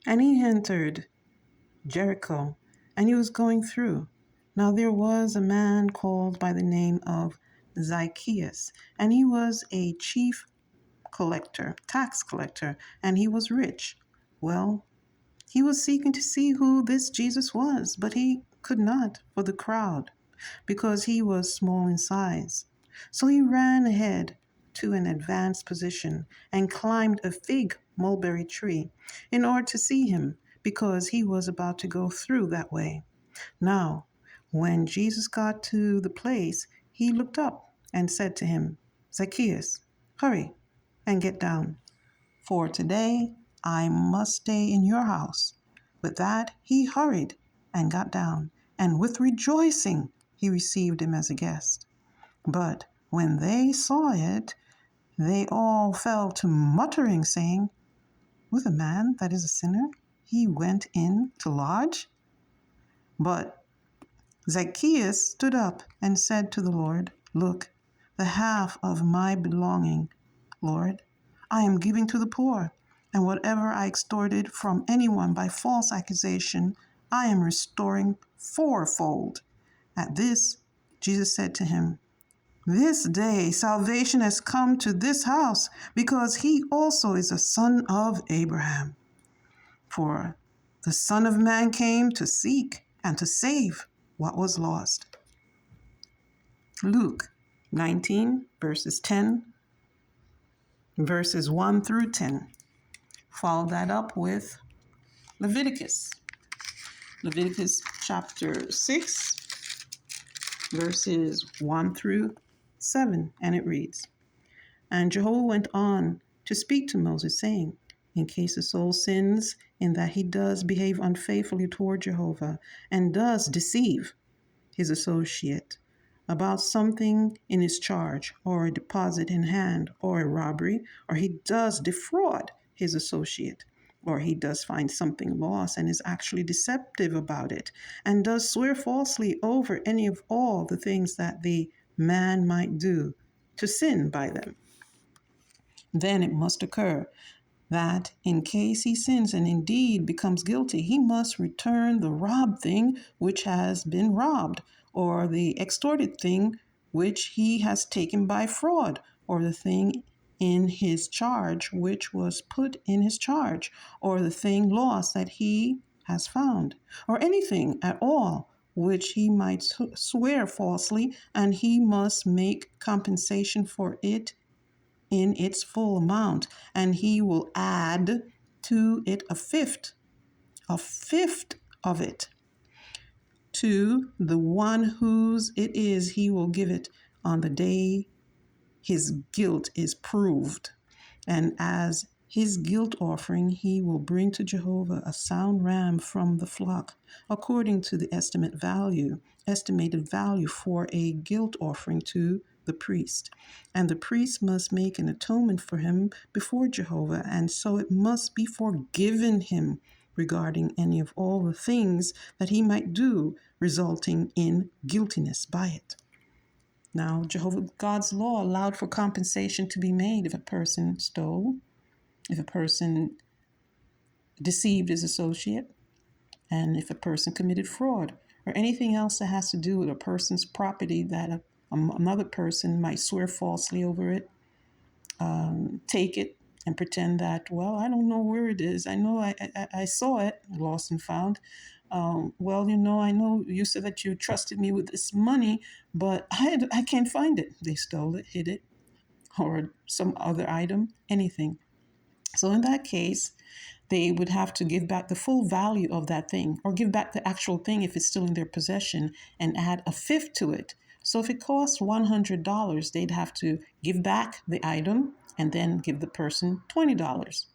And he entered Jericho, and he was going through. Now there was a man called by the name of Zacchaeus, and he was a chief collector, tax collector, and he was rich. Well, he was seeking to see who this Jesus was, but he could not for the crowd, because he was small in size. So he ran ahead to an advanced position and climbed a fig mulberry tree in order to see him, because he was about to go through that way. Now, when Jesus got to the place, he looked up and said to him, Zacchaeus, hurry and get down, for today I must stay in your house. With that, he hurried and got down, and with rejoicing he received him as a guest. But when they saw it, they all fell to muttering, saying, with a man that is a sinner, he went in to lodge? But Zacchaeus stood up and said to the Lord, look, the half of my belonging, Lord, I am giving to the poor, and whatever I extorted from anyone by false accusation, I am restoring fourfold. At this, Jesus said to him, this day salvation has come to this house, because he also is a son of Abraham. For the Son of Man came to seek and to save what was lost. Luke 19, verses 1 through 10. Follow that up with Leviticus. Leviticus chapter 6, verses 1 through 7, and it reads, and Jehovah went on to speak to Moses, saying, in case a soul sins in that he does behave unfaithfully toward Jehovah and does deceive his associate about something in his charge, or a deposit in hand, or a robbery, or he does defraud his associate, or he does find something lost and is actually deceptive about it, and does swear falsely over any of all the things that the man might do to sin by them, then it must occur that in case he sins and indeed becomes guilty, he must return the robbed thing which has been robbed, or the extorted thing which he has taken by fraud, or the thing in his charge which was put in his charge, or the thing lost that he has found, or anything at all which he might swear falsely, and he must make compensation for it in its full amount, and he will add to it a fifth of it to the one whose it is. He will give it on the day his guilt is proved, and as his guilt offering he will bring to Jehovah a sound ram from the flock, according to the estimated value for a guilt offering to the priest. And the priest must make an atonement for him before Jehovah, and so it must be forgiven him regarding any of all the things that he might do, resulting in guiltiness by it. Now, Jehovah God's law allowed for compensation to be made if a person stole, if a person deceived his associate, and if a person committed fraud, or anything else that has to do with a person's property that another person might swear falsely over it, take it and pretend that, well, I don't know where it is. I know I saw it, lost and found. Well, I know you said that you trusted me with this money, but I can't find it. They stole it, hid it, or some other item, anything. So in that case, they would have to give back the full value of that thing, or give back the actual thing if it's still in their possession, and add a fifth to it. So if it costs $100, they'd have to give back the item and then give the person $20.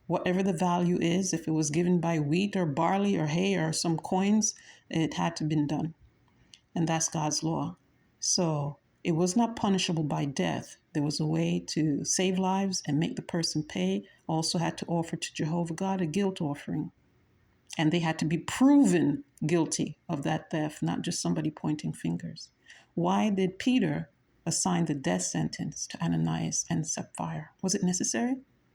Whatever the value is, if it was given by wheat or barley or hay or some coins, it had to be done. And that's God's law. So it was not punishable by death. There was a way to save lives and make the person pay. Also had to offer to Jehovah God a guilt offering. And they had to be proven guilty of that theft, not just somebody pointing fingers. Why did Peter assign the death sentence to Ananias and Sapphira? Was it necessary?